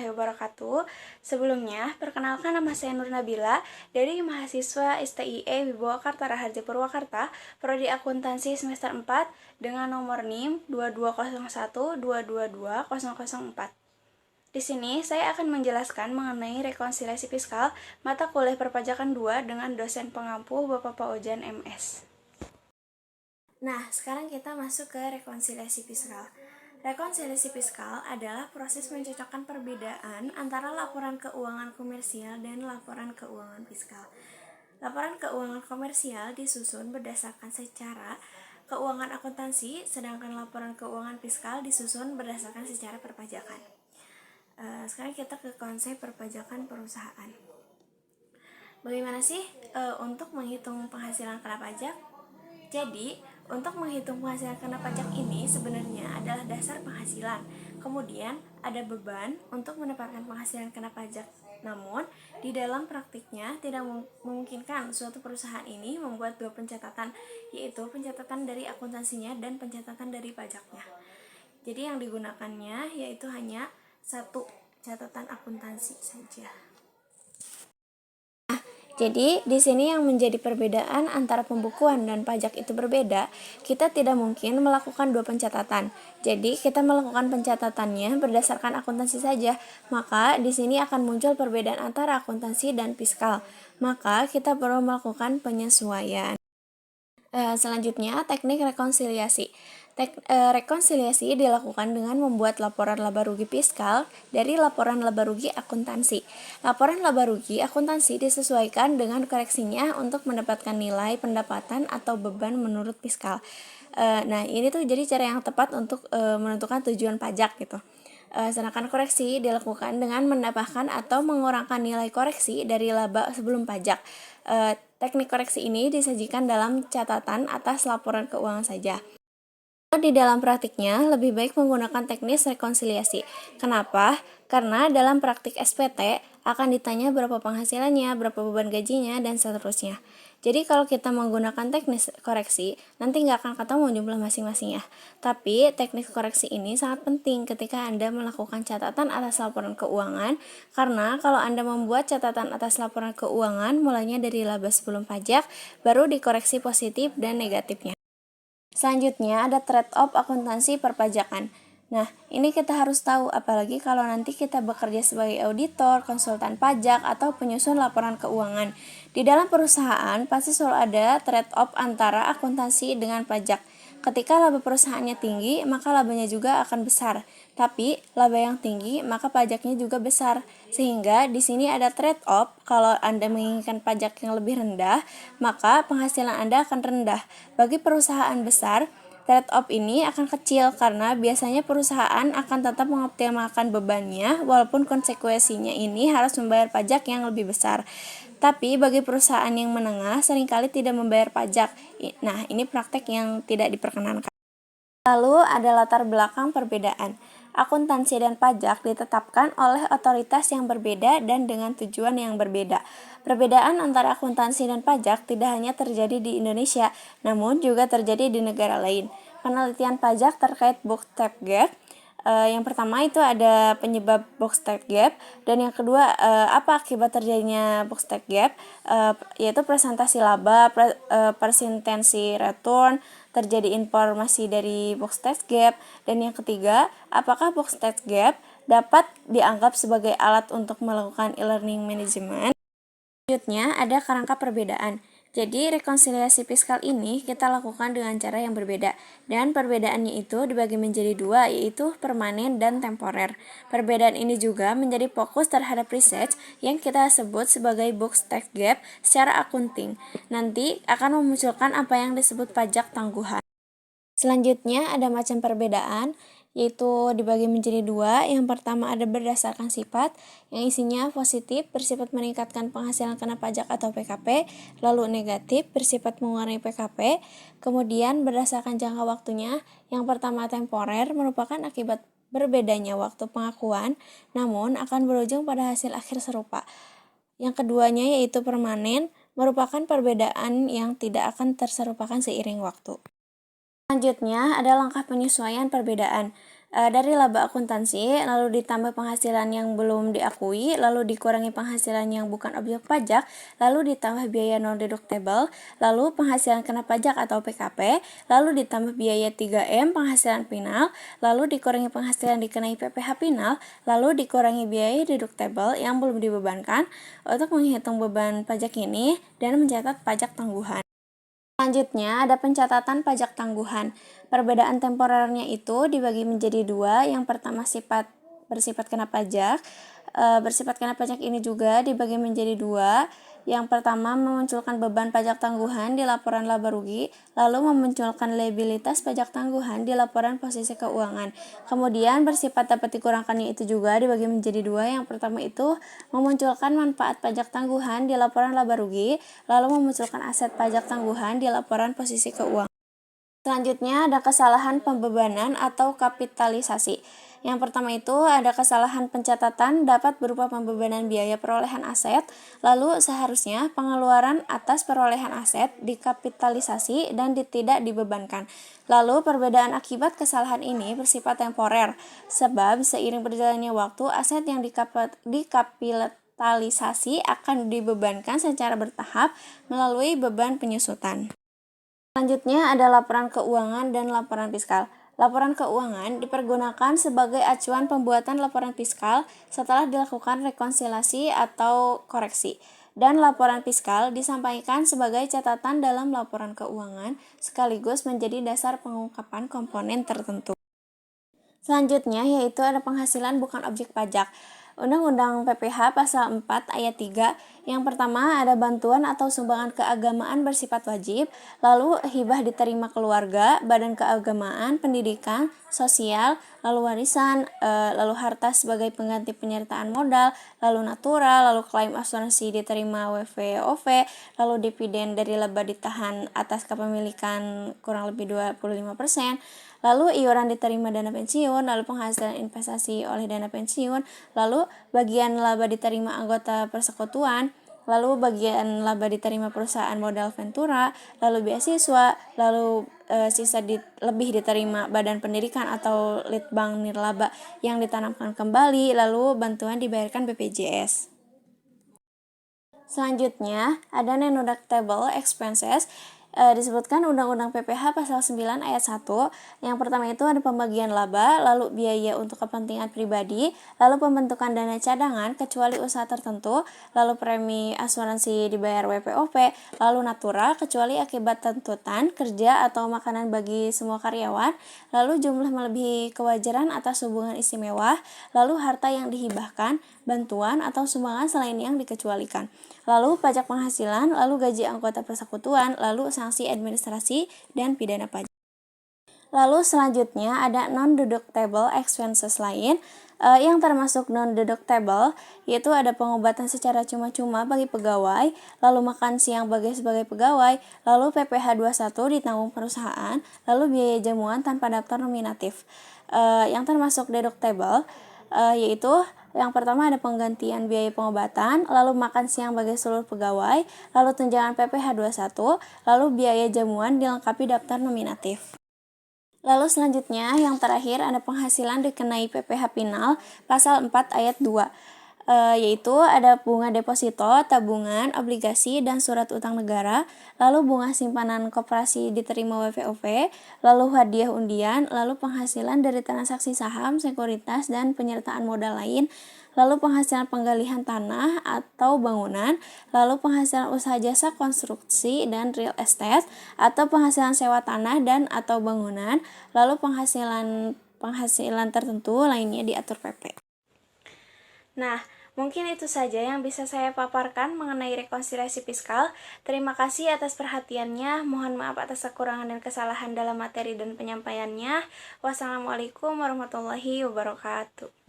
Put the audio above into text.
warahmatullahi wabarakatuh. Sebelumnya, perkenalkan nama saya Nur Nabila dari mahasiswa STIE Wibawakarta Raharja Purwakarta, Prodi Akuntansi semester 4 dengan nomor NIM 2201222004. Di sini saya akan menjelaskan mengenai rekonsiliasi fiskal mata kuliah perpajakan 2 dengan dosen pengampu Bapak Paujan MS. Nah, sekarang kita masuk ke rekonsiliasi fiskal. Rekonsiliasi fiskal adalah proses mencocokkan perbedaan antara laporan keuangan komersial dan laporan keuangan fiskal. Laporan keuangan komersial disusun berdasarkan secara keuangan akuntansi, sedangkan laporan keuangan fiskal disusun berdasarkan secara perpajakan. Sekarang kita ke konsep perpajakan perusahaan. Bagaimana sih untuk menghitung penghasilan kena pajak? Jadi, untuk menghitung penghasilan kena pajak ini sebenarnya adalah dasar penghasilan. Kemudian, ada beban untuk mendapatkan penghasilan kena pajak. Namun, di dalam praktiknya tidak memungkinkan suatu perusahaan ini membuat dua pencatatan, yaitu pencatatan dari akuntansinya dan pencatatan dari pajaknya. Jadi, yang digunakannya yaitu hanya satu catatan akuntansi saja. Jadi, di sini yang menjadi perbedaan antara pembukuan dan pajak itu berbeda, kita tidak mungkin melakukan dua pencatatan. Jadi, kita melakukan pencatatannya berdasarkan akuntansi saja, maka di sini akan muncul perbedaan antara akuntansi dan fiskal. Maka, kita perlu melakukan penyesuaian. Selanjutnya, teknik rekonsiliasi. Rekonsiliasi dilakukan dengan membuat laporan laba rugi fiskal dari laporan laba rugi akuntansi. Laporan laba rugi akuntansi disesuaikan dengan koreksinya untuk mendapatkan nilai pendapatan atau beban menurut fiskal. Nah, ini tuh jadi cara yang tepat untuk menentukan tujuan pajak gitu. Sedangkan koreksi dilakukan dengan menambahkan atau mengurangkan nilai koreksi dari laba sebelum pajak. Teknik koreksi ini disajikan dalam catatan atas laporan keuangan saja. Di dalam praktiknya, lebih baik menggunakan teknis rekonsiliasi. Kenapa? Karena dalam praktik SPT akan ditanya berapa penghasilannya, berapa beban gajinya, dan seterusnya. Jadi kalau kita menggunakan teknis koreksi, nanti nggak akan ketemu jumlah masing-masingnya. Tapi teknik koreksi ini sangat penting ketika Anda melakukan catatan atas laporan keuangan, karena kalau Anda membuat catatan atas laporan keuangan mulainya dari laba sebelum pajak, baru dikoreksi positif dan negatifnya. Selanjutnya ada trade-off akuntansi perpajakan. Nah, ini kita harus tahu, apalagi kalau nanti kita bekerja sebagai auditor, konsultan pajak, atau penyusun laporan keuangan. Di dalam perusahaan, pasti selalu ada trade-off antara akuntansi dengan pajak. Ketika laba perusahaannya tinggi, maka labanya juga akan besar. Tapi, laba yang tinggi, maka pajaknya juga besar. Sehingga di sini ada trade-off, kalau Anda menginginkan pajak yang lebih rendah, maka penghasilan Anda akan rendah. Bagi perusahaan besar, trade-off ini akan kecil karena biasanya perusahaan akan tetap mengoptimalkan bebannya walaupun konsekuensinya ini harus membayar pajak yang lebih besar. Tapi bagi perusahaan yang menengah seringkali tidak membayar pajak. Nah, ini praktek yang tidak diperkenankan. Lalu ada latar belakang perbedaan. Akuntansi dan pajak ditetapkan oleh otoritas yang berbeda dan dengan tujuan yang berbeda. Perbedaan antara akuntansi dan pajak tidak hanya terjadi di Indonesia, namun juga terjadi di negara lain. Penelitian pajak terkait box type gap. Yang pertama itu ada penyebab box type gap, dan yang kedua apa akibat terjadinya box type gap, yaitu presentasi laba, persentensi return, terjadi informasi dari box type gap, dan yang ketiga apakah box type gap dapat dianggap sebagai alat untuk melakukan e-learning management. Selanjutnya ada kerangka perbedaan. Jadi rekonsiliasi fiskal ini kita lakukan dengan cara yang berbeda, dan perbedaannya itu dibagi menjadi dua, yaitu permanen dan temporer. Perbedaan ini juga menjadi fokus terhadap research yang kita sebut sebagai box type gap secara akunting. Nanti akan memunculkan apa yang disebut pajak tangguhan. Selanjutnya ada macam perbedaan, yaitu dibagi menjadi dua. Yang pertama ada berdasarkan sifat, yang isinya positif bersifat meningkatkan penghasilan kena pajak atau PKP, lalu negatif bersifat mengurangi PKP. Kemudian berdasarkan jangka waktunya, yang pertama temporer merupakan akibat berbedanya waktu pengakuan, namun akan berujung pada hasil akhir serupa. Yang keduanya yaitu permanen, merupakan perbedaan yang tidak akan terserupakan seiring waktu. Selanjutnya ada langkah penyesuaian perbedaan. dari laba akuntansi, lalu ditambah penghasilan yang belum diakui, lalu dikurangi penghasilan yang bukan objek pajak, lalu ditambah biaya non-deductible, lalu penghasilan kena pajak atau PKP, lalu ditambah biaya 3M penghasilan final, lalu dikurangi penghasilan dikenai PPh final, lalu dikurangi biaya deductible yang belum dibebankan untuk menghitung beban pajak ini dan mencatat pajak tangguhan. Selanjutnya ada pencatatan pajak tangguhan. Perbedaan temporernya itu dibagi menjadi dua. Yang pertama bersifat kena pajak. Bersifat kena pajak ini juga dibagi menjadi dua. Yang pertama memunculkan beban pajak tangguhan di laporan laba rugi, lalu memunculkan liabilitas pajak tangguhan di laporan posisi keuangan. Kemudian bersifat dapat dikurangkannya itu juga dibagi menjadi dua. Yang pertama itu memunculkan manfaat pajak tangguhan di laporan laba rugi, lalu memunculkan aset pajak tangguhan di laporan posisi keuangan. Selanjutnya ada kesalahan pembebanan atau kapitalisasi. Yang pertama itu ada kesalahan pencatatan dapat berupa pembebanan biaya perolehan aset, lalu seharusnya pengeluaran atas perolehan aset dikapitalisasi dan tidak dibebankan. Lalu perbedaan akibat kesalahan ini bersifat temporer, sebab seiring berjalannya waktu aset yang dikapitalisasi akan dibebankan secara bertahap melalui beban penyusutan. Selanjutnya ada laporan keuangan dan laporan fiskal. Laporan keuangan dipergunakan sebagai acuan pembuatan laporan fiskal setelah dilakukan rekonsiliasi atau koreksi. Dan laporan fiskal disampaikan sebagai catatan dalam laporan keuangan sekaligus menjadi dasar pengungkapan komponen tertentu. Selanjutnya yaitu ada penghasilan bukan objek pajak. Undang-Undang PPh Pasal 4 Ayat 3, yang pertama ada bantuan atau sumbangan keagamaan bersifat wajib, lalu hibah diterima keluarga, badan keagamaan, pendidikan, sosial, lalu warisan, lalu harta sebagai pengganti penyertaan modal, lalu natural, lalu klaim asuransi diterima WVOV, lalu dividen dari laba ditahan atas kepemilikan kurang lebih 25%, lalu iuran diterima dana pensiun, lalu penghasilan investasi oleh dana pensiun, lalu bagian laba diterima anggota persekutuan, lalu bagian laba diterima perusahaan modal Ventura, lalu beasiswa, lalu sisa lebih diterima badan pendidikan atau litbang nirlaba yang ditanamkan kembali, lalu bantuan dibayarkan BPJS. Selanjutnya ada non-deductible expenses. Disebutkan Undang-Undang PPh Pasal 9 Ayat 1. Yang pertama itu ada pembagian laba, lalu biaya untuk kepentingan pribadi, lalu pembentukan dana cadangan kecuali usaha tertentu, lalu premi asuransi dibayar WPOP, lalu natural kecuali akibat tuntutan kerja atau makanan bagi semua karyawan, lalu jumlah melebihi kewajaran atas hubungan istimewa, lalu harta yang dihibahkan, bantuan atau sumbangan selain yang dikecualikan, lalu pajak penghasilan, lalu gaji anggota persekutuan, lalu sanksi administrasi dan pidana pajak. Lalu selanjutnya ada non-deductible expenses lain yang termasuk non-deductible, yaitu ada pengobatan secara cuma-cuma bagi pegawai, lalu makan siang sebagai pegawai, lalu PPh 21 ditanggung perusahaan, lalu biaya jamuan tanpa daftar nominatif. Yang termasuk deductible yaitu yang pertama ada penggantian biaya pengobatan, lalu makan siang bagi seluruh pegawai, lalu tunjangan PPh 21, lalu biaya jamuan dilengkapi daftar nominatif. Lalu selanjutnya yang terakhir ada penghasilan dikenai PPh final Pasal 4 Ayat 2. Yaitu ada bunga deposito, tabungan, obligasi, dan surat utang negara, lalu bunga simpanan koperasi diterima WVOV, lalu hadiah undian, lalu penghasilan dari transaksi saham, sekuritas, dan penyertaan modal lain, lalu penghasilan penggalian tanah atau bangunan, lalu penghasilan usaha jasa konstruksi dan real estate, atau penghasilan sewa tanah dan atau bangunan, lalu penghasilan tertentu lainnya diatur PP. Nah, mungkin itu saja yang bisa saya paparkan mengenai rekonsiliasi fiskal. Terima kasih atas perhatiannya. Mohon maaf atas kekurangan dan kesalahan dalam materi dan penyampaiannya. Wassalamualaikum warahmatullahi wabarakatuh.